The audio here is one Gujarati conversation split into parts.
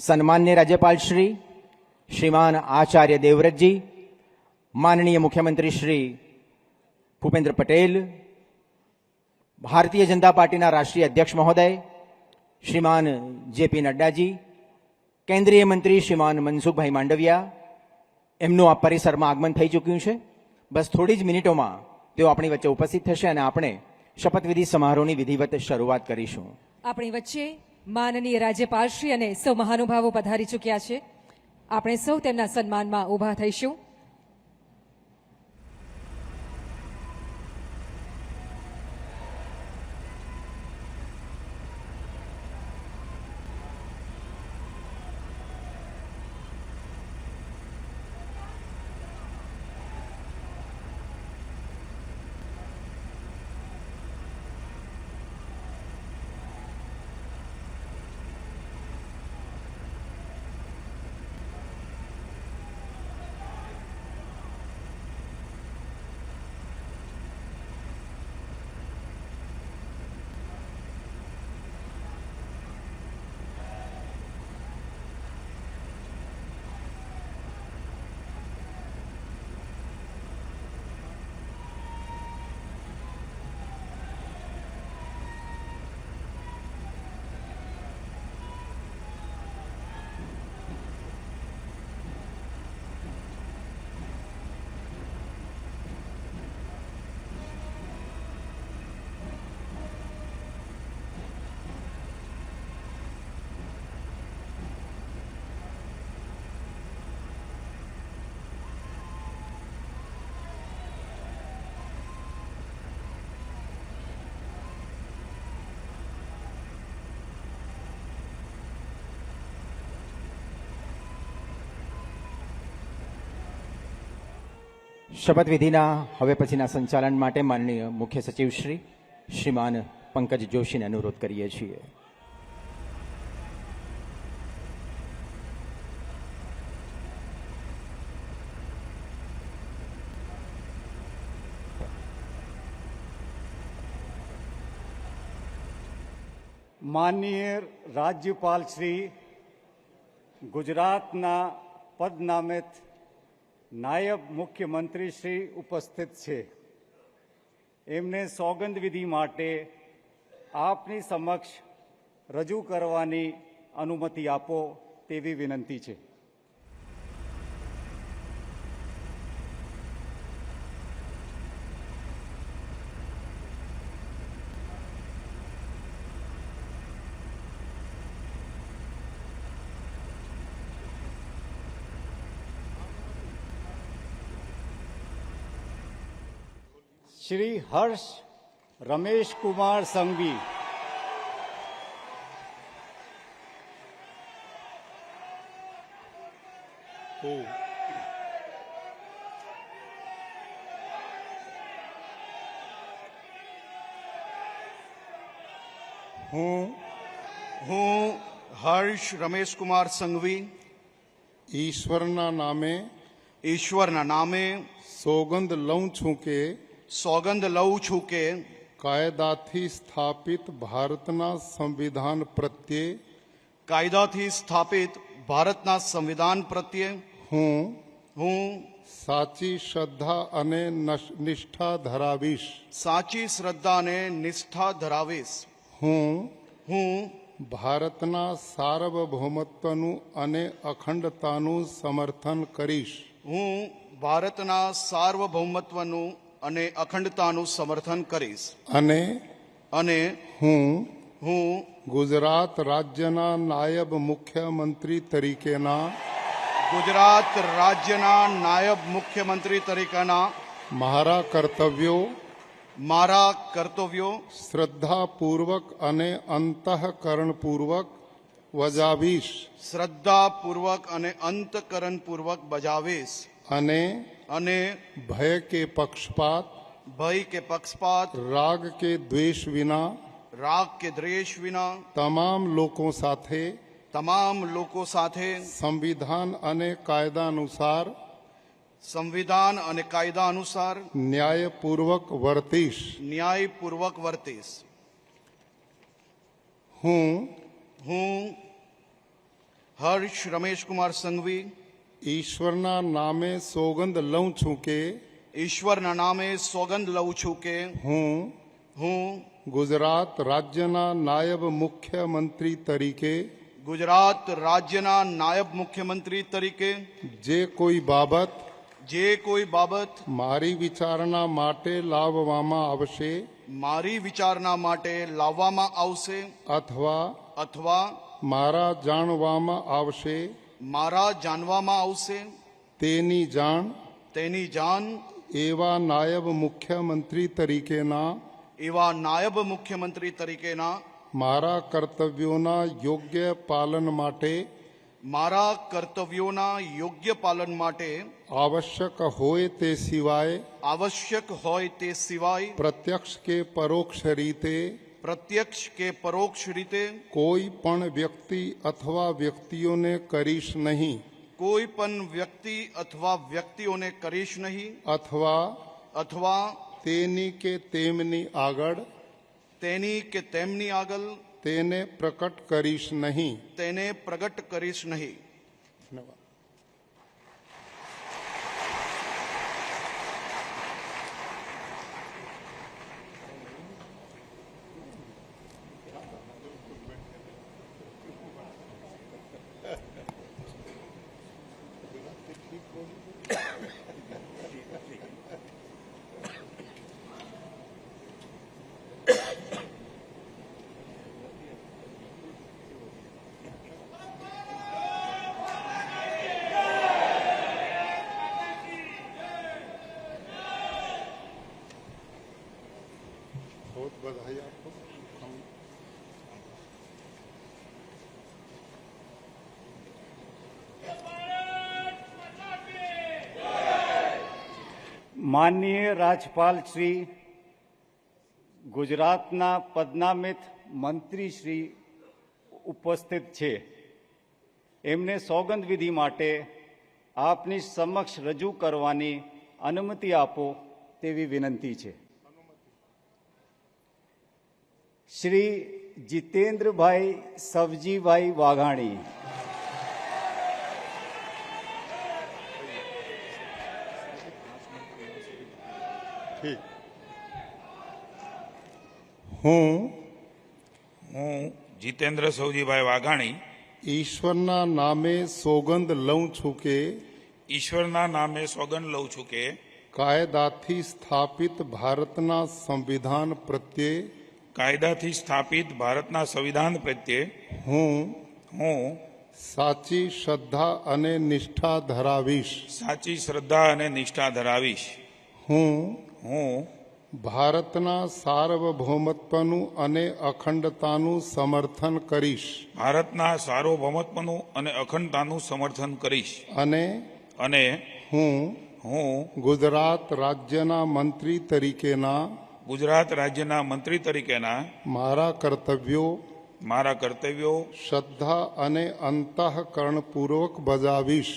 सन्मान्य राज्यपाल श्रीमान आचार्य देवव्रत जी, माननीय मुख्यमंत्री श्री भूपेन्द्र पटेल, भारतीय जनता पार्टी राष्ट्रीय अध्यक्ष महोदय श्रीमान जेपी नड्डा जी, केन्द्रीय मंत्री श्रीमान मनसुखभाई मांडविया, एमનું આ પરિસરમાં આગમન થઈ ચૂક્યું છે। બસ થોડી જ મિનિટોમાં તેઓ આપણી વચ્ચે ઉપસ્થિત થશે અને આપણે શપથવિધિ સમારોહની વિધિવત શરૂઆત કરીશું। આપણી વચ્ચે માનનીય રાજ્યપાલશ્રી અને સૌ મહાનુભાવો પધારી ચૂક્યા છે। આપણે સૌ તેમના સન્માનમાં ઊભા થઈશું। શપથવિધિના હવે પછીના સંચાલન માટે માનનીય મુખ્ય સચિવ શ્રીમાન પંકજ જોશીને અનુરોધ કરીએ છીએ। માનનીય રાજ્યપાલ શ્રી ગુજરાતના પદનામિત નાયબ મુખ્યમંત્રી શ્રી ઉપસ્થિત છે। એમને સોગંદ વિધિ માટે આપની સમક્ષ રજૂ કરવાની અનુમતિ આપો તેવી વિનંતી છે। श्री हर्ष रमेश कुमार संघवी, હું હર્ષ રમેશ કુમાર સંઘવી ઈશ્વરના નામે સોગંદ લઉં છું કે કાયદાથી સ્થાપિત ભારતના સંવિધાન પ્રત્યે હું સાચી શ્રદ્ધા અને નિષ્ઠા ધરાવીશ। હું ભારતના સાર્વભૌમત્વનું અને અખંડતાનું સમર્થન કરીશ। અને હું ગુજરાત રાજ્યના નાયબ મુખ્યમંત્રી તરીકેના મારા કર્તવ્યો શ્રદ્ધાપૂર્વક અને અંતઃકરણપૂર્વક બજાવીશ। અને ભય કે પક્ષપાત રાગ કે દ્વેષ વિના તમામ લોકો સાથે સંવિધાન અને કાયદા અનુસાર ન્યાયપૂર્વક વર્તીશ। હું હર્ષ રમેશકુમાર સંઘવી ઈશ્વરના નામે સોગંદ લઉં છું કે ઈશ્વરના નામે સોગંદ લઉં છું કે હું ગુજરાત રાજ્યના નાયબ મુખ્યમંત્રી તરીકે ગુજરાત રાજ્યના નાયબ મુખ્યમંત્રી તરીકે જે કોઈ બાબત મારી વિચારણા માટે લાવવામાં આવશે અથવા મારા જાણવામાં આવશે તેની જાણ એવા નાયબ મુખ્યમંત્રી તરીકેના મારા કર્તવ્યોના યોગ્ય પાલન માટે આવશ્યક હોય તે સિવાય પ્રત્યક્ષ કે પરોક્ષ રીતે કોઈ પણ વ્યક્તિ અથવા વ્યક્તિઓને કરીશ નહીં અથવા તેની કે તેમની આગળ તેને પ્રકટ કરીશ નહીં. ધન્યવાદ. बहुत बधाई आपको. માનનીય રાજ્યપાલ શ્રી, ગુજરાતના પદનામિત મંત્રી શ્રી ઉપસ્થિત છે. એમને સોગંદ વિધિ માટે આપની સમક્ષ રજૂ કરવાની અનુમતિ આપો તેવી વિનંતી છે. શ્રી જીતેન્દ્રભાઈ સવજીભાઈ વાઘાણી. હું જીતેન્દ્ર સૌજીભાઈ વાઘાણી ઈશ્વરના નામે સોગંદ લઉં છું કે ઈશ્વરના નામે સોગંદ લઉં છું કે કાયદાથી સ્થાપિત ભારતના સંવિધાન પ્રત્યે હું સાચી શ્રદ્ધા અને નિષ્ઠા ધરાવીશ. હું ભારતના સાર્વભૌમત્વનું અને અખંડતાનું સમર્થન કરીશ. અને હું ગુજરાત રાજ્યના મંત્રી તરીકેના મારા કર્તવ્યો શ્રદ્ધા અને અંતઃકરણપૂર્વક બજાવીશ.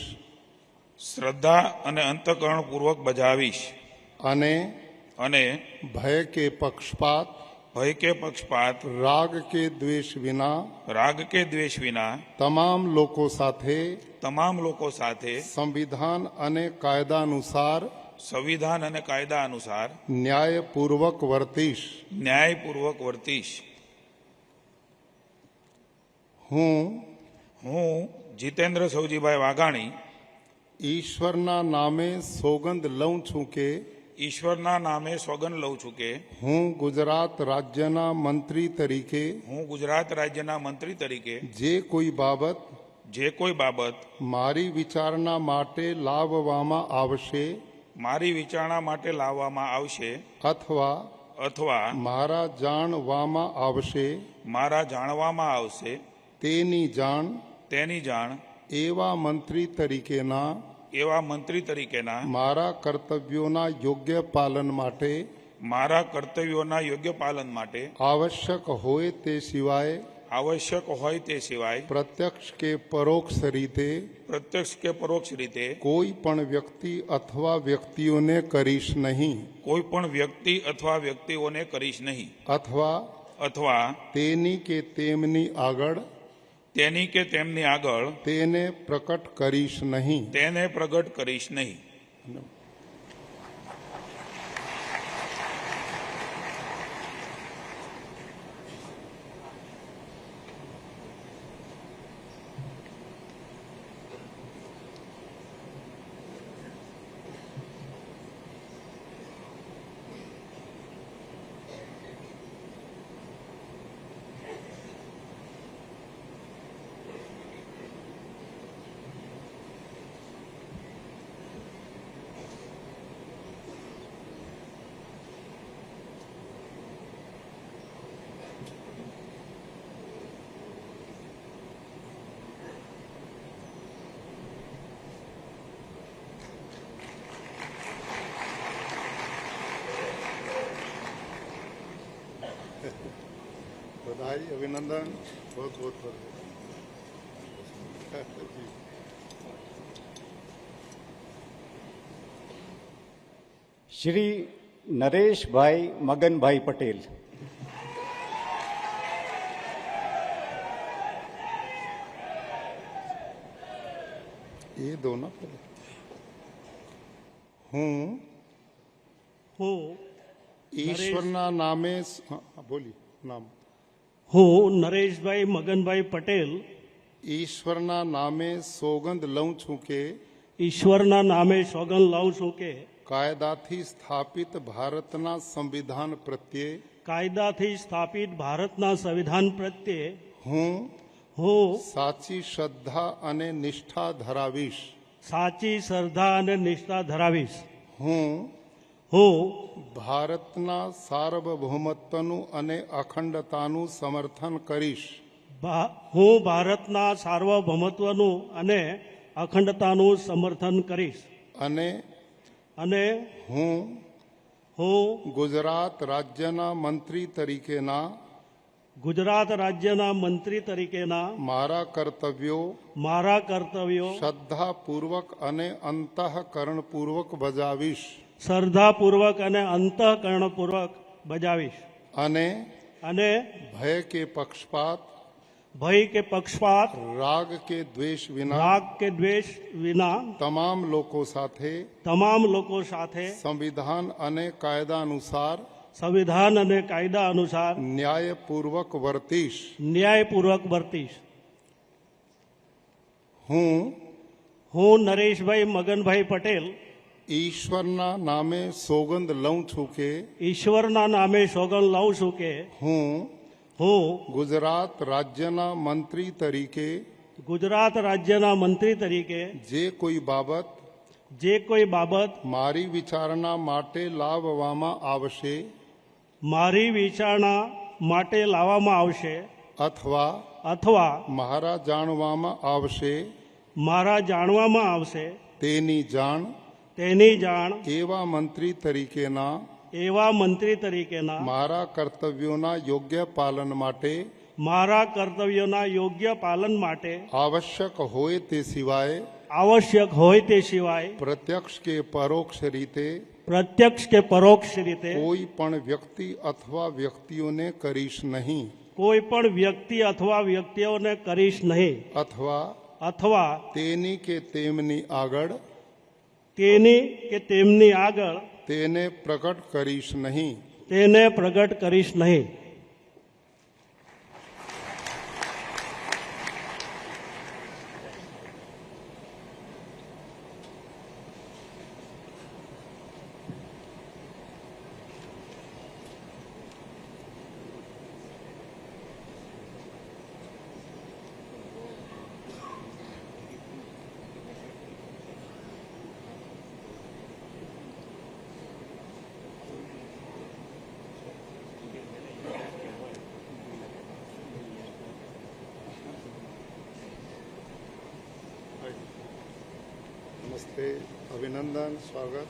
અને ભય કે પક્ષપાત રાગ કે દ્વેષ વિના તમામ લોકો સાથે સંવિધાન અને કાયદા અનુસાર ન્યાયપૂર્વક વર્તીશ. હું જીતેન્દ્ર સૌજીભાઈ વાઘાણી ઈશ્વરના નામે સોગંદ લઉં છું કે હું ગુજરાત રાજ્યના મંત્રી તરીકે જે કોઈ બાબત મારી વિચારણા માટે લાવવામાં આવશે અથવા મારા જાણવામાં આવશે તેની જાણ એવા મંત્રી તરીકેના મારા કર્તવ્યોના યોગ્ય પાલન માટે આવશ્યક હોય તે સિવાય પ્રત્યક્ષ કે પરોક્ષ રીતે કોઈ પણ વ્યક્તિ અથવા વ્યક્તિઓને કરીશ નહીં. અથવા તેની કે તેમની આગળ તેની કે તેમની આગળ તેને પ્રકટ કરીશ નહીં. તેને પ્રગટ કરીશ નહીં. बधाई, अभिनंदन, बहुत बहुत जी. શ્રી નરેશભાઈ મગનભાઈ પટેલ. એ દો ના પહેલા. હું હું ઈશ્વરના નામે બોલી નામ હું નરેશભાઈ મગનભાઈ પટેલ ઈશ્વરના નામે સોગંદ લઉં છું કે ઈશ્વરના નામે સોગંદ લઉં છું કે કાયદાથી સ્થાપિત ભારતના સંવિધાન પ્રત્યે કાયદાથી સ્થાપિત ભારતના સંવિધાન પ્રત્યે હું હું સાચી શ્રદ્ધા અને નિષ્ઠા ધરાવીશ. સાચી શ્રદ્ધા અને નિષ્ઠા ધરાવીશ. હું હું ભારતના સાર્વભૌમત્વનું અને અખંડતાનું સમર્થન કરીશ. હું ભારતના સાર્વભૌમત્વનું અને અખંડતાનું સમર્થન કરીશ. અને અને હું હું ગુજરાત રાજ્યના મંત્રી તરીકેના ગુજરાત રાજ્યના મંત્રી તરીકેના મારા કર્તવ્યો શ્રદ્ધાપૂર્વક અને અંતઃકરણપૂર્વક બજાવીશ. શ્રદ્ધાપૂર્વક અને અંતઃકરણપૂર્વક બજાવીશ. અને અને ભય કે પક્ષપાત ભય કે પક્ષપાત રાગ કે દ્વેષ વિના રાગ કે દ્વેષ વિના તમામ લોકો સાથે તમામ લોકો સાથે સંવિધાન અને કાયદા અનુસાર સંવિધાન અને કાયદા અનુસાર ન્યાયપૂર્વક વર્તીશ. ન્યાયપૂર્વક વર્તીશ. હું નરેશભાઈ મગનભાઈ પટેલ ઈશ્વરના નામે સોગંદ લઉં છું કે ઈશ્વરના નામે સોગંદ લઉં છું કે હું ગુજરાત રાજ્યના મંત્રી તરીકે જે કોઈ બાબત મારી વિચારણા માટે લાવવામાં આવશે અથવા મારા જાણવામાં આવશે તેની જાણ એવા મંત્રી તરીકેના મારા કર્તવ્યોના યોગ્ય પાલન માટે આવશ્યક હોય તે સિવાય પ્રત્યક્ષ કે પરોક્ષ રીતે કોઈ પણ વ્યક્તિ અથવા વ્યક્તિઓને કરીશ નહીં. અથવા તેની કે તેમની આગળ તેને પ્રગટ કરીશ નહીં. નમસ્તે, અભિનંદન, સ્વાગત.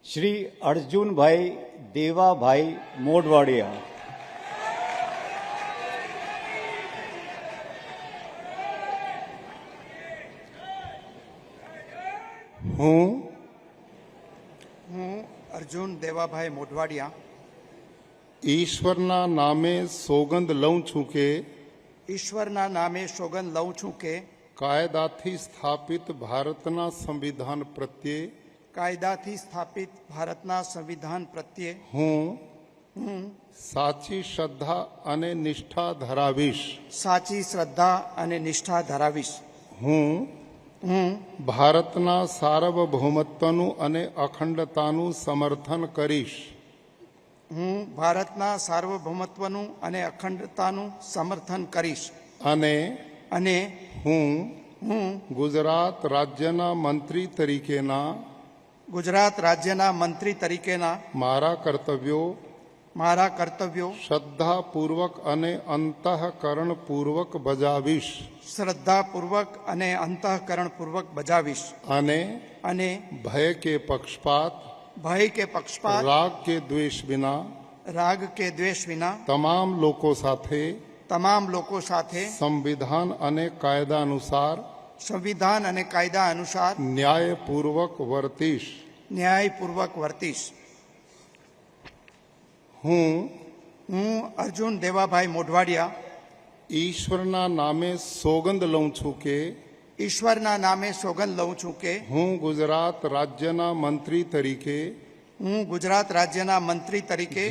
શ્રી અર્જુનભાઈ દેવાભાઈ મોઢવાડિયા. હું અર્જુન દેવાભાઈ મોઢવાડિયા ઈશ્વરના નામે સોગંદ લઉં છું કે ઈશ્વરના નામે સોગંદ લઉં છું કે કાયદાથી સ્થાપિત ભારતના સંવિધાન પ્રત્યે કાયદાથી સ્થાપિત ભારતના સંવિધાન પ્રત્યે હું સાચી શ્રદ્ધા અને નિષ્ઠા ધરાવીશ. સાચી શ્રદ્ધા અને નિષ્ઠા ધરાવીશ. હું ભારતના સાર્વભૌમત્વનું અને અખંડતાનું સમર્થન કરીશ. હું ભારતના સાર્વભૌમત્વનું અને અખંડતાનું સમર્થન કરીશ. અને હું ગુજરાત રાજ્યના મંત્રી તરીકેના ગુજરાત રાજ્યના મંત્રી તરીકેના મારા કર્તવ્યો શ્રદ્ધાપૂર્વક અને અંતઃકરણપૂર્વક બજાવીશ. શ્રદ્ધાપૂર્વક અને અંતઃકરણપૂર્વક બજાવીશ. અને ભય કે પક્ષપાત રાગ કે દ્વેષ વિના તમામ લોકો સાથે સંવિધાન અને કાયદા અનુસાર ન્યાયપૂર્વક વર્તીશ. હું અર્જુન દેવાભાઈ મોઢવાડિયા ઈશ્વરના નામે સોગંદ લઉં છું કે ઈશ્વરના નામે સોગંદ લઉં છું કે હું ગુજરાત રાજ્યના મંત્રી તરીકે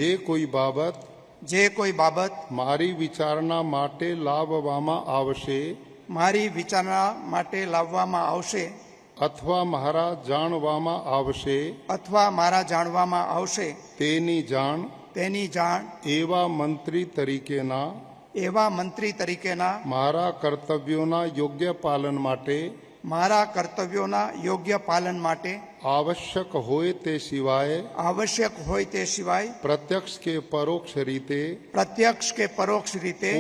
જે કોઈ બાબત મારી વિચારણા માટે લાવવામાં આવશે અથવા મારા જાણવામાં આવશે તેની જાણ એવા મંત્રી તરીકેના મારા કર્તવ્યોના યોગ્ય પાલન માટે આવશ્યક હોય તે સિવાય પ્રત્યક્ષ કે પરોક્ષ રીતે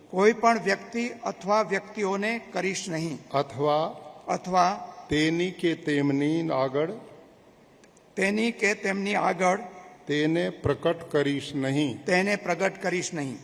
કોઈ પણ વ્યક્તિ અથવા વ્યક્તિઓને કરીશ નહીં અથવા તેની કે તેમની આગળ તેને પ્રકટ કરીશ નહીં.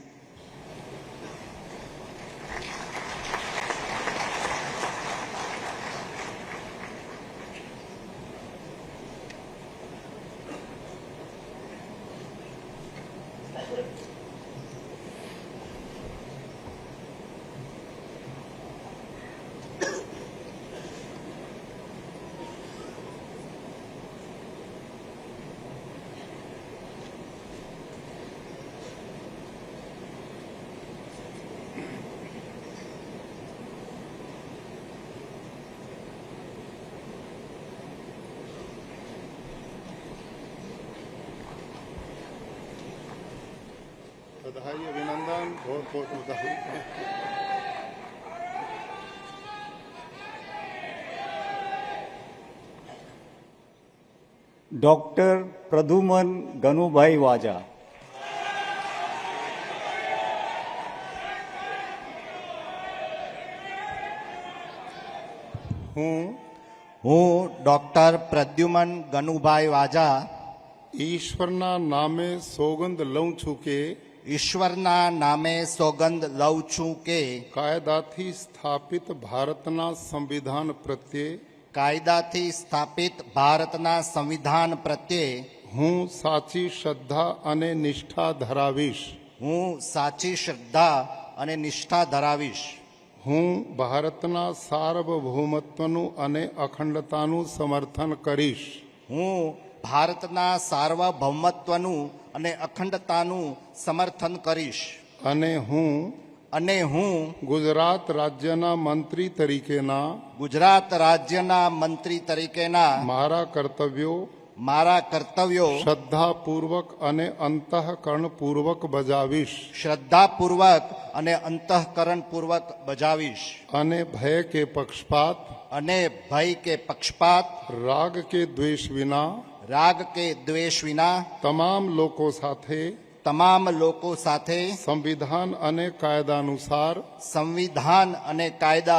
બધાઈ અભિનંદન. बहुत बहुत बधाई. ડોક્ટર પ્રદ્યુમન ગનુભાઈ વાજા. હું ડોક્ટર પ્રદ્યુમન ગનુભાઈ વાજા ઈશ્વરના નામે સોગંદ લઉં છું કે ઈશ્વરના નામે સોગંદ લઉં છું કે કાયદાથી સ્થાપિત ભારતના સંવિધાન પ્રત્યે હું સાચી શ્રદ્ધા અને નિષ્ઠા ધરાવીશ. હું ભારતના સાર્વભૌમત્વનું અને અખંડતાનું સમર્થન કરીશ. અને હું ગુજરાત રાજ્યના મંત્રી તરીકેના મારા કર્તવ્યો શ્રદ્ધાપૂર્વક અને અંતઃકરણપૂર્વક બજાવીશ. અને ભય કે પક્ષપાત રાગ કે દ્વેષ વિના તમામ લોકો સાથે સંવિધાન અને કાયદા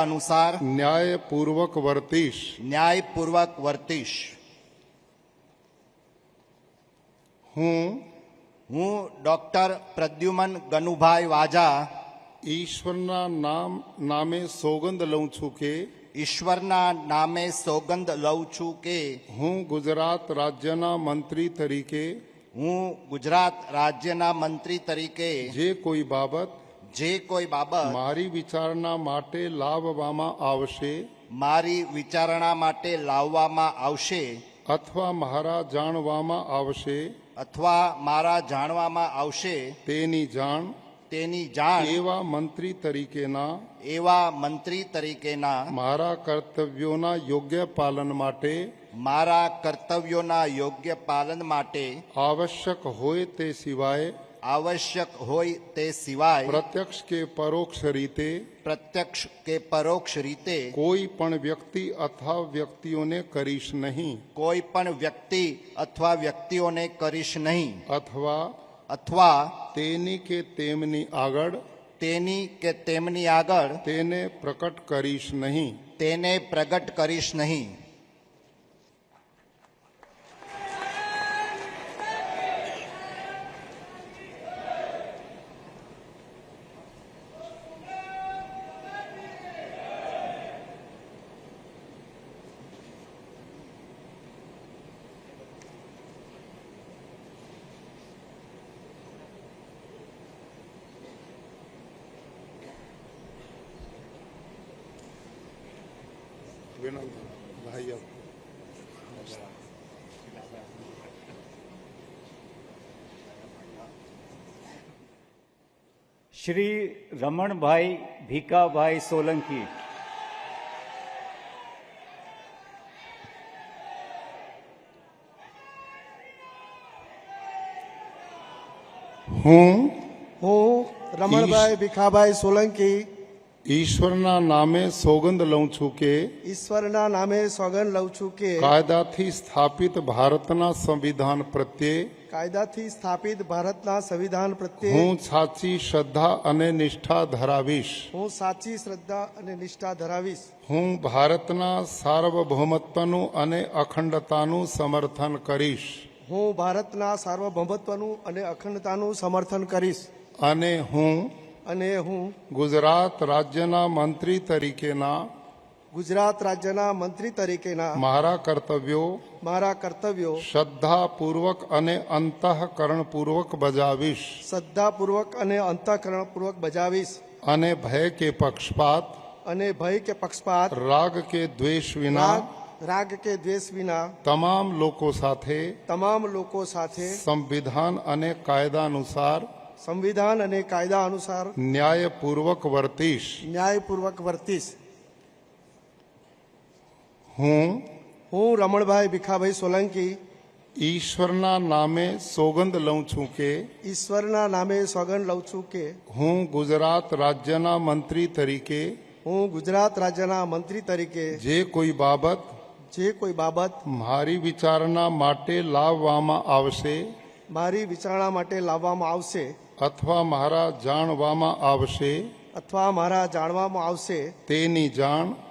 અનુસાર ન્યાયપૂર્વક વર્તીશ. હું ડોક્ટર પ્રદ્યુમન ગનુભાઈ વાજા ઈશ્વરના નામે સોગંદ લઉં છું કે ઈશ્વરના નામે સોગંદ લઉં છું કે હું ગુજરાત રાજ્યના મંત્રી તરીકે હું ગુજરાત રાજ્યના મંત્રી તરીકે જે કોઈ બાબત જે કોઈ બાબત મારી વિચારણા માટે લાવવામાં આવશે મારી વિચારણા માટે લાવવામાં આવશે અથવા મારા જાણવામાં આવશે અથવા મારા જાણવામાં આવશે તેની જાણ એવા મંત્રી તરીકેના મારા કર્તવ્યોના યોગ્ય પાલન માટે આવશ્યક હોય તે સિવાય પ્રત્યક્ષ કે પરોક્ષ રીતે કોઈ પણ વ્યક્તિ અથવા વ્યક્તિઓને કરીશ નહીં અથવા તેની કે તેમની આગળ તેને પ્રગટ કરીશ નહીં શ્રી રમણભાઈ ભીખાભાઈ સોલંકી. હું રમણભાઈ ભીખાભાઈ સોલંકી ઈશ્વરના નામે સોગંદ લઉં છું કે ઈશ્વરના નામે સોગંદ લઉં છું કે કાયદાથી સ્થાપિત ભારતના સંવિધાન પ્રત્યે કાયદાથી સ્થાપિત ભારતના સંવિધાન પ્રત્યે હું સાચી શ્રદ્ધા અને નિષ્ઠા ધરાવીશ હું ભારતના સાર્વભૌમત્વનું અને અખંડતાનું સમર્થન કરીશ અને હું ગુજરાત રાજ્યના મંત્રી તરીકેના મારા કર્તવ્યો શ્રદ્ધાપૂર્વક અને અંતઃકરણપૂર્વક બજાવીશ અને ભય કે પક્ષપાત રાગ કે દ્વેષ વિના તમામ લોકો સાથે સંવિધાન અને કાયદા અનુસાર ન્યાયપૂર્વક વર્તીશ હું રમણભાઈ ભીખાભાઈ સોલંકી ઈશ્વરના નામે સોગંદ લઉં છું કે હું ગુજરાત રાજ્યના મંત્રી તરીકે જે કોઈ બાબત મારી વિચારણા માટે લાવવામાં આવશે અથવા મારા જાણવામાં આવશે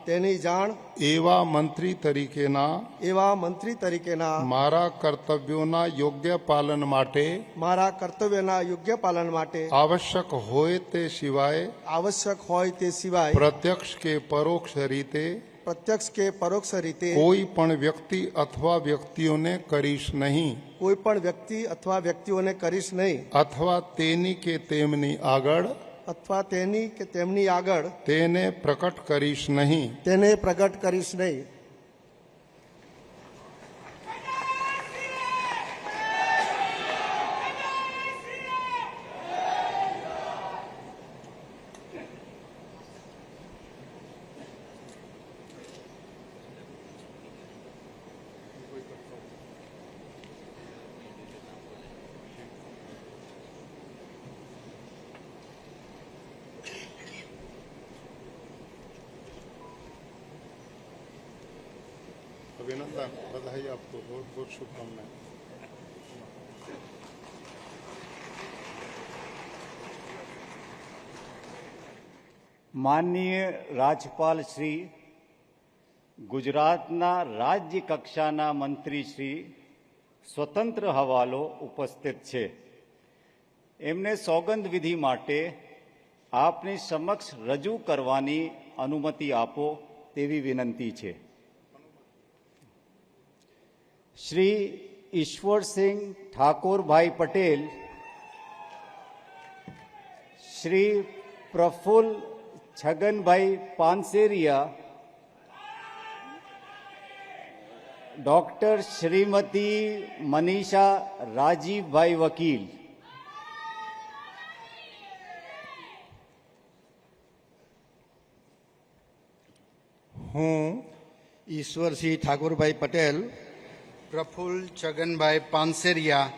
તેની જાણ એવા મંત્રી તરીકેના મારા કર્તવ્યોના યોગ્ય પાલન માટે આવશ્યક હોય તે સિવાય પ્રત્યક્ષ કે પરોક્ષ રીતે કોઈ પણ વ્યક્તિ અથવા વ્યક્તિઓને કરીશ નહીં અથવા તેની કે તેમની આગળ તેને પ્રગટ કરીશ નહીં अभिनंदन, बधाई आपको, बहुत बहुत शुभकामनाएं। માનનીય રાજ્યપાલ શ્રી, ગુજરાતના રાજ્ય કક્ષાના મંત્રી શ્રી સ્વતંત્ર હવાલો ઉપસ્થિત છે. એમને સોગંદ વિધિ માટે આપની સમક્ષ રજૂ કરવાની અનુમતિ આપો. તેવી વિનંતી છે. શ્રી ઈશ્વરસિંહ ઠાકોરભાઈ પટેલ, શ્રી પ્રફુલ્લ છગનભાઈ પાનસેરિયા, ડોક્ટર શ્રીમતી મનીષા રાજીવભાઈ વકીલ, હું ઈશ્વરસિંહ ઠાકોરભાઈ પટેલ, પ્રફુલ્લ છગનભાઈ પાનસેરિયા,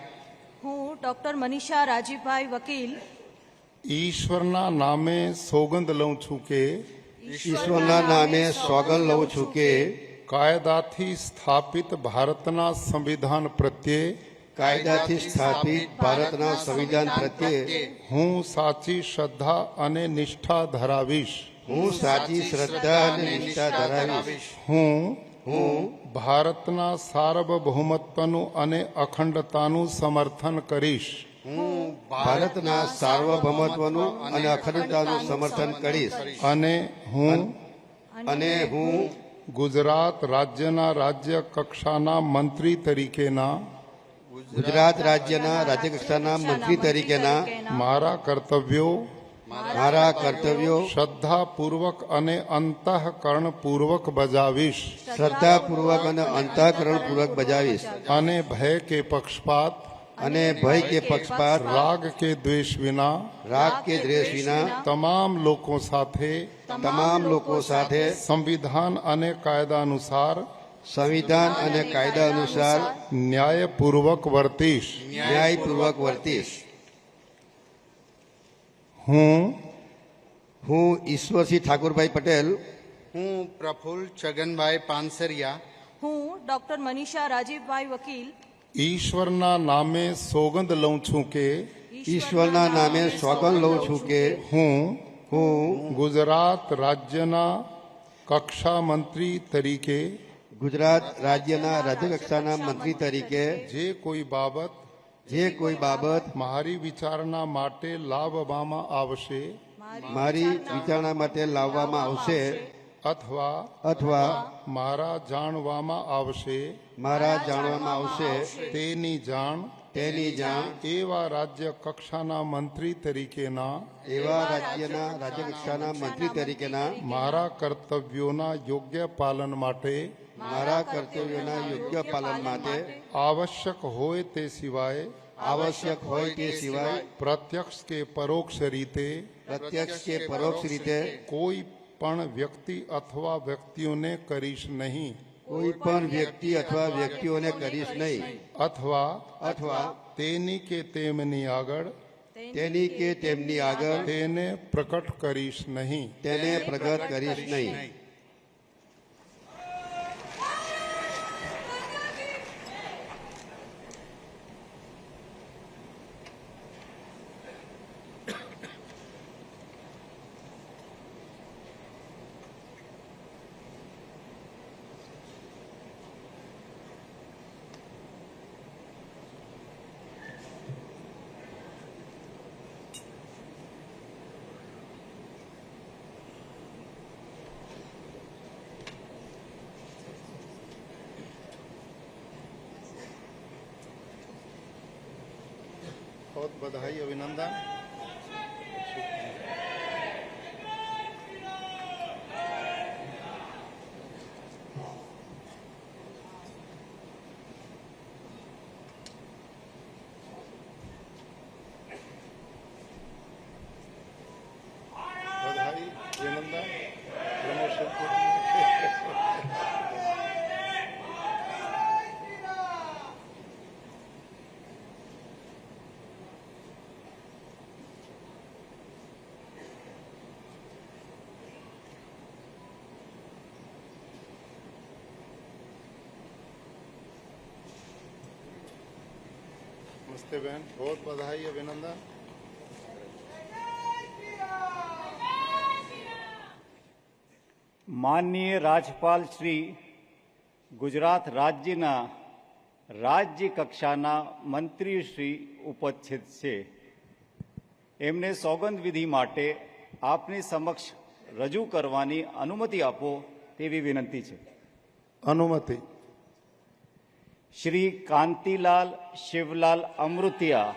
હું ડોક્ટર મનીષા રાજીવભાઈ વકીલ ઈશ્વરના નામે સોગંદ લઉં છું કે ઈશ્વરના નામે સોગંદ લઉં છું કે કાયદાથી સ્થાપિત ભારતના સંવિધાન પ્રત્યે કાયદાથી સ્થાપિત ભારતના સંવિધાન પ્રત્યે હું સાચી શ્રદ્ધા અને નિષ્ઠા ધરાવીશ. હું સાચી શ્રદ્ધા અને નિષ્ઠા ધરાવીશ. હું ભારતના સાર્વભૌમત્વનું અને અખંડતાનું સમર્થન કરીશ. હું ભારતના સાર્વભૌમત્વનું અને અખંડતાનું સમર્થન કરીશ. અને હું ગુજરાત રાજ્યના રાજ્ય કક્ષાના મંત્રી તરીકેના ગુજરાત રાજ્યના રાજ્યકક્ષાના મંત્રી તરીકેના મારા કર્તવ્યો શ્રદ્ધાપૂર્વક અને અંતઃકરણપૂર્વક બજાવીશ. શ્રદ્ધાપૂર્વક અને અંતઃકરણપૂર્વક બજાવીશ. અને ભય કે પક્ષપાત રાગ કે દ્વેષ વિના તમામ લોકો સાથે સંવિધાન અને કાયદા અનુસાર ન્યાયપૂર્વક વર્તીશ. હું ઈશ્વરસિંહ ઠાકોરભાઈ પટેલ, હું પ્રફુલ્લ છગનભાઈ પાનસેરિયા, હું ડોક્ટર મનીષા રાજીવભાઈ વકીલ ઈશ્વરના નામે સોગંદ લઉં છું કે ઈશ્વરના નામે સોગંદ લઉં છું કે હું ગુજરાત રાજ્યના કક્ષા મંત્રી તરીકે ગુજરાત રાજ્યના રાજ્યકક્ષાના મંત્રી તરીકે જે કોઈ બાબત મારી વિચારણા માટે લાવવામાં આવશે અથવા મારા જાણવામાં આવશે તેની જાણ એવા રાજ્ય કક્ષાના મંત્રી તરીકેના મારા કર્તવ્યોના યોગ્ય પાલન માટે આવશ્યક હોય તે સિવાય પ્રત્યક્ષ કે પરોક્ષ રીતે કોઈ પણ વ્યક્તિ અથવા વ્યક્તિઓને કરીશ નહીં. અથવા તેની કે તેમની આગળ તેને પ્રકટ કરીશ નહીં. बहुत बधाई, अभिनंदन. बधाई, अभिनंदन. प्रमोशन नमस्ते बहन, बहुत बधाई, अभिनंदन. માનનીય રાજ્યપાલ શ્રી ગુજરાત રાજ્યના રાજ્ય કક્ષાના મંત્રી શ્રી ઉપસ્થિત છે. એમને સોગંદ વિધિ માટે આપની સમક્ષ રજૂ કરવાની અનુમતિ આપો તેવી વિનંતી છે. અનુમતિ. શ્રી કાંતિલાલ શિવલાલ અમૃતિયા,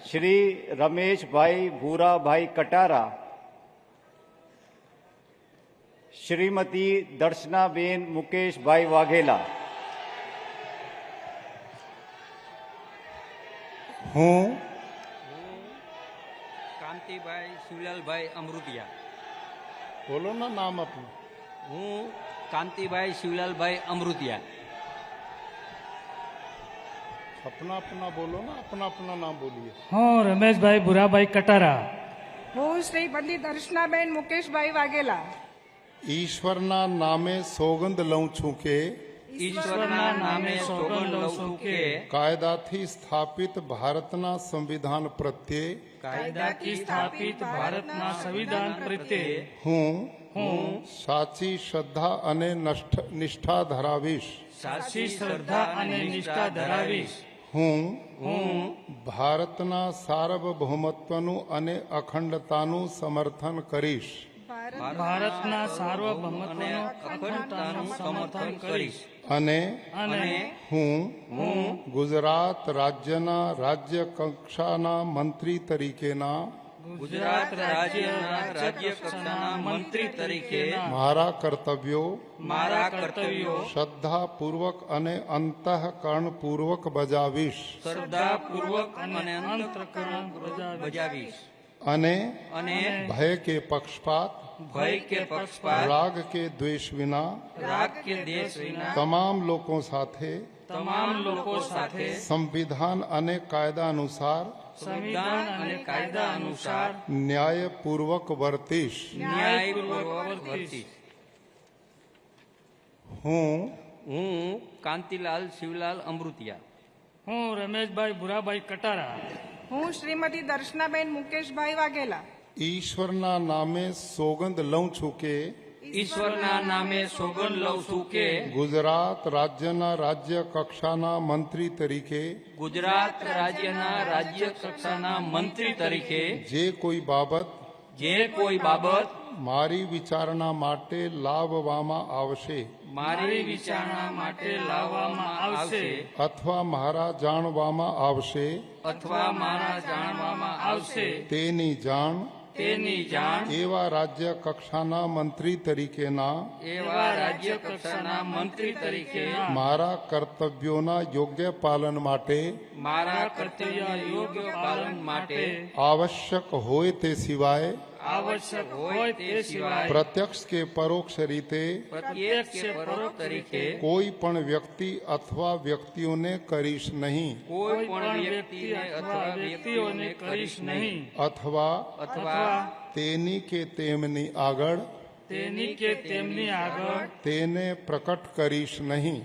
શ્રી રમેશભાઈ ભૂરાભાઈ કટારા, શ્રીમતી દર્શનાબેન મુકેશભાઈ વાઘેલા, હું કાંતિભાઈ શિવલાલભાઈ અમૃતિયા. બોલો ના નામ આપનું. હું કાંતિભાઈ શિવલાલભાઈ અમૃતિયા. अपना बोलो ना, अपना नाम बोलिए. હું રમેશભાઈ ભુરાભાઈ કટારા. હું શ્રી પંડિત દર્શનાબેન મુકેશભાઈ વાઘેલા ઈશ્વરના નામે સોગંદ લઉં છું કે ઈશ્વરના નામે સોગંદ લઉં છું કે કાયદાથી સ્થાપિત ભારતના સંવિધાન પ્રત્યે કાયદાથી સ્થાપિત ભારતના સંવિધાન પ્રત્યે હું સાચી શ્રદ્ધા અને નિષ્ઠા ધરાવીશ. સાચી શ્રદ્ધા અને નિષ્ઠા ધરાવીશ. હું ભારતના સાર્વભૌમત્વનું અને અખંડતાનું સમર્થન કરીશ. ભારતના સાર્વભૌમત્વનું અખંડતાનું સમર્થન કરીશ. અને અને હું ગુજરાત રાજ્યના રાજ્ય કક્ષાના મંત્રી તરીકેના ગુજરાત રાજ્યના રાજ્ય કક્ષાના મંત્રી તરીકે મારા કર્તવ્યો શ્રદ્ધાપૂર્વક અને અંતઃકરણપૂર્વક બજાવીશ. શ્રદ્ધાપૂર્વક અને અંતઃકરણ બજાવીશ. અને અને ભય કે પક્ષપાત ભય કે પક્ષપાત રાગ કે દ્વેષ વિના રાગ કે દેશ વિના તમામ લોકો સાથે સંવિધાન અને કાયદા અનુસાર સંવિધાન અને કાયદા અનુસાર ન્યાયપૂર્વક વર્તીશ. ન્યાયપૂર્વક વર્તીશ. હું કાંતિલાલ શિવલાલ અમૃતિયા. હું રમેશભાઈ ભુરાભાઈ કટારા. હું શ્રીમતી દર્શનાબેન મુકેશભાઈ વાઘેલા ઈશ્વરના નામે સોગંદ લઉં છું કે ઈશ્વરના નામે સોગંદ લઉં છું કે ગુજરાત રાજ્યના રાજ્ય કક્ષાના મંત્રી તરીકે ગુજરાત રાજ્યના રાજ્ય કક્ષાના મંત્રી તરીકે જે કોઈ બાબત મારી વિચારણા માટે લાવવામાં આવશે અથવા મારા જાણવામાં આવશે તેની જાણ એવા રાજ્ય કક્ષાના મંત્રી તરીકેના મારા કર્તવ્યોના યોગ્ય પાલન માટે આવશ્યક હોય તે સિવાય પ્રત્યક્ષ કે પરોક્ષ રીતે કોઈ પણ વ્યક્તિ અથવા વ્યક્તિઓને કરીશ નહીં અથવા તેની કે તેમની આગળ તેને પ્રકટ કરીશ નહીં.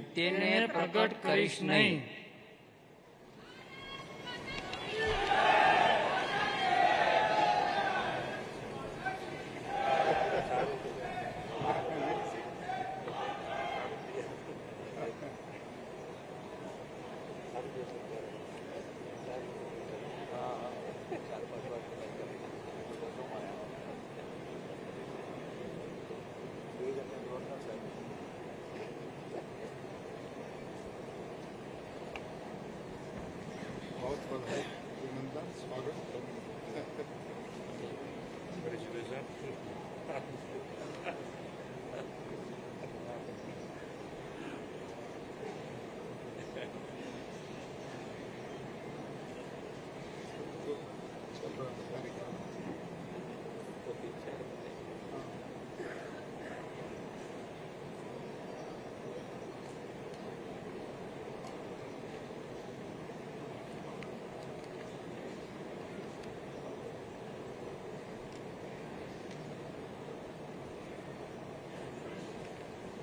बहुत बधाई, अभिनंदन, स्वागत.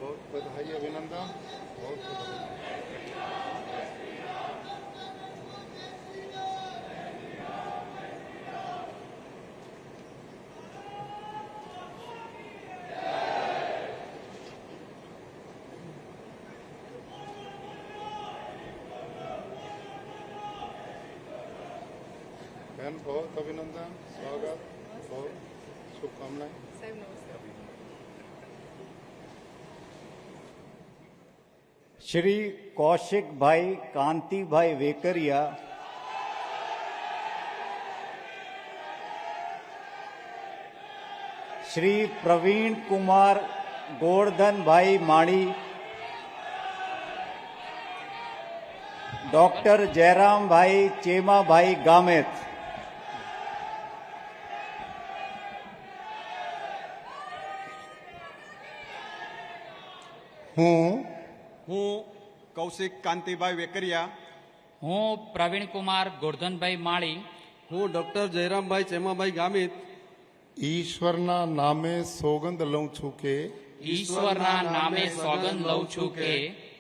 बहुत बधाई, अभिनंदन, बहुत बधाई. बहन बहुत अभिनंदन, स्वागत. बहुत શુભકામનાएं। શ્રી કૌશિકભાઈ કાંતિભાઈ વેકરિયા, શ્રી પ્રવીણ કુમાર ગોરધનભાઈ માળી, ડોક્ટર જયરામભાઈ ચેમાભાઈ ગામેત, હું કૌશિક કાંતિભાઈ વેકરિયા, હું પ્રવીણકુમાર ગોરધનભાઈ માળી, હું ડોક્ટર જયરામભાઈ ચેમાભાઈ ગામિત ઈશ્વરના નામે સોગંદ લઉં છું કે ઈશ્વરના નામે સોગંદ લઉં છું કે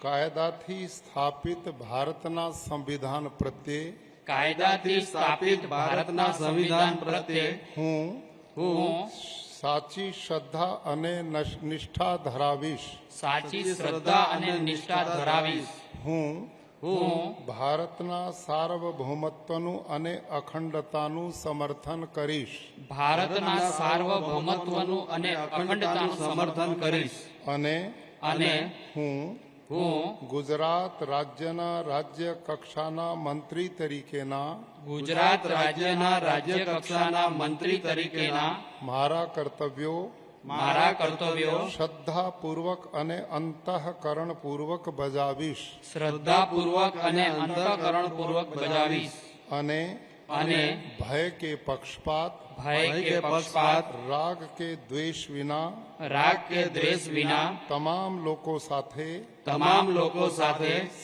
કાયદાથી સ્થાપિત ભારતના સંવિધાન પ્રત્યે કાયદાથી સ્થાપિત ભારતના સંવિધાન પ્રત્યે હું સાચી શ્રદ્ધા અને નિષ્ઠા ધરાવીશ। સાચી શ્રદ્ધા અને નિષ્ઠા ધરાવીશ। હું હું ભારતના સાર્વભૌમત્વનું અને અખંડતાનું સમર્થન કરીશ ભારતના સાર્વભૌમત્વનું અને અખંડતાનું સમર્થન કરીશ અને હું હું ગુજરાત રાજ્યના રાજ્ય કક્ષાના મંત્રી તરીકેના ગુજરાત રાજ્યના રાજ્ય કક્ષાના મંત્રી તરીકેના મારા કર્તવ્યો શ્રદ્ધાપૂર્વક અને અંતઃકરણપૂર્વક બજાવીશ શ્રદ્ધાપૂર્વક અને અંતઃકરણપૂર્વક બજાવીશ અને ભય કે પક્ષપાત રાગ કે દ્વેષ વિના તમામ લોકો સાથે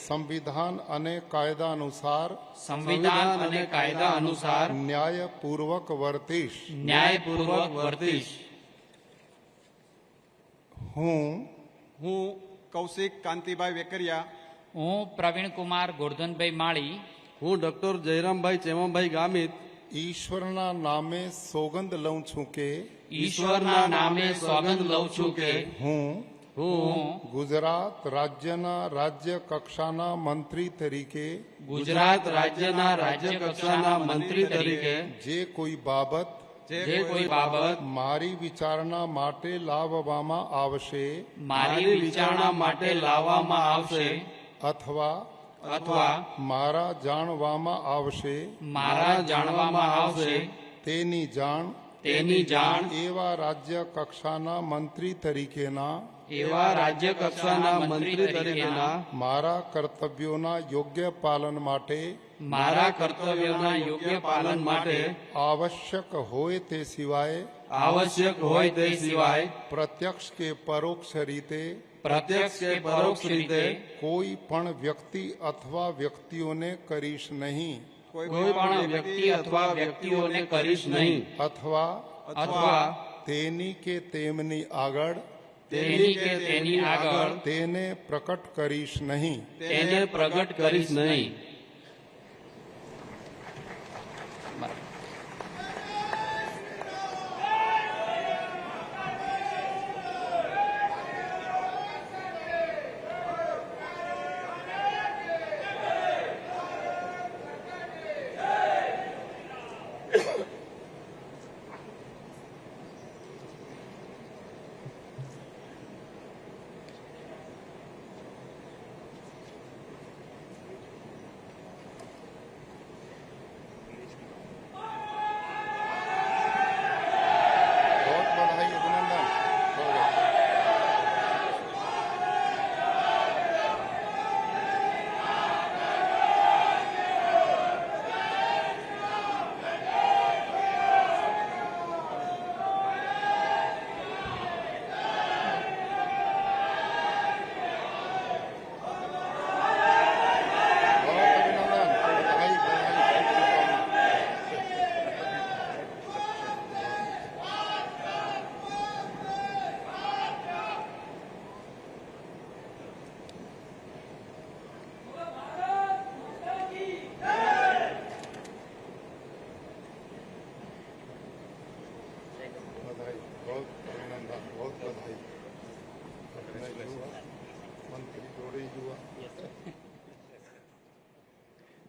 સંવિધાન અને કાયદા અનુસાર ન્યાયપૂર્વક વર્તીશ। હું કૌશિક કાંતિભાઈ વેકરિયા, હું પ્રવીણકુમાર ગોરધનભાઈ માળી, હું ડોક્ટર જયરામભાઈ ચેમાભાઈ ગામિત ઈશ્વરના નામે સોગંદ લઉં છું કે ઈશ્વરના નામે સોગંદ લઉં છું કે હું ગુજરાત રાજ્યના રાજ્ય કક્ષાના મંત્રી તરીકે ગુજરાત રાજ્યના રાજ્ય કક્ષાના મંત્રી તરીકે જે કોઈ બાબત મારી વિચારણા માટે લાવવામાં આવશે અથવા મારા જાણવામાં આવશે તેની જાણ એવા રાજ્ય કક્ષાના મંત્રી તરીકેના મારા કર્તવ્યોના યોગ્ય પાલન માટે આવશ્યક હોય તે સિવાય પ્રત્યક્ષ કે પરોક્ષ રીતે કોઈ પણ વ્યક્તિ અથવા વ્યક્તિઓને કરીશ નહીં અથવા તેની કે તેમની આગળ તેને પ્રકટ કરીશ નહીં।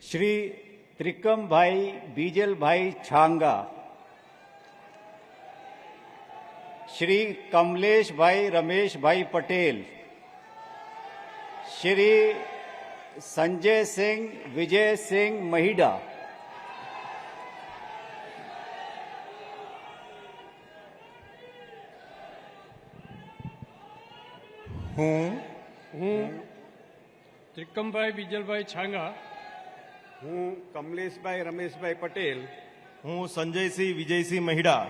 શ્રી ત્રિકમભાઈ બીજલભાઈ છાંગા, શ્રી કમલેશભાઈ રમેશભાઈ પટેલ, શ્રી સંજયસિંહ વિજયસિંહ મહિડા, હું ત્રિકમભાઈ બીજલભાઈ છાંગા, હું કમલેશભાઈ રમેશભાઈ પટેલ, હું સંજયસિંહ વિજયસિંહ મહિડા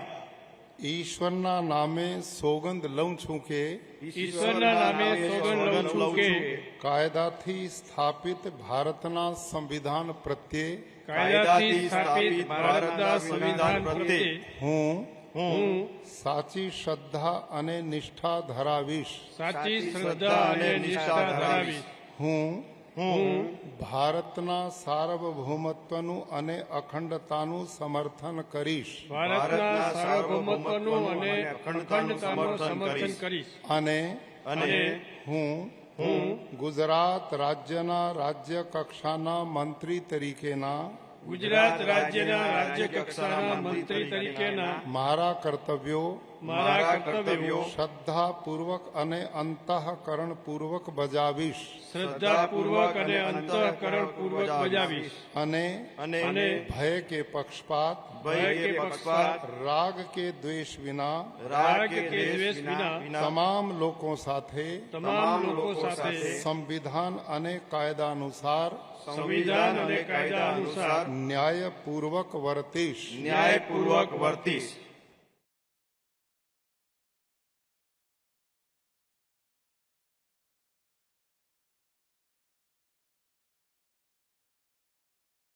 ઈશ્વરના નામે સોગંદ લઉં છું કે ઈશ્વરના નામે સોગંદ લઉં છું કે કાયદાથી સ્થાપિત ભારતના સંવિધાન પ્રત્યે કાયદાથી સ્થાપિત ભારતના સંવિધાન પ્રત્યે હું સાચી શ્રદ્ધા અને નિષ્ઠા ધરાવીશ. સાચી શ્રદ્ધા અને નિષ્ઠા ધરાવીશ. હું ભારતના સાર્વભૌમત્વનું અને અખંડતાનું સમર્થન કરીશ ભારતના સાર્વભૌમત્વનું અને અખંડતાનું સમર્થન કરીશ. અને હું ગુજરાત રાજ્યના રાજ્ય કક્ષાના મંત્રી તરીકેના ગુજરાત રાજ્યના રાજ્ય કક્ષાના મંત્રી તરીકેના મારા કર્તવ્યો શ્રદ્ધાપૂર્વક અને અંતઃકરણપૂર્વક બજાવીશ શ્રદ્ધાપૂર્વક અને અંતઃકરણપૂર્વક બજાવીશ. અને ભય કે પક્ષપાત રાગ કે દ્વેષ વિના તમામ લોકો સાથે સંવિધાન અને કાયદા અનુસાર ન્યાયપૂર્વક વર્તીશ.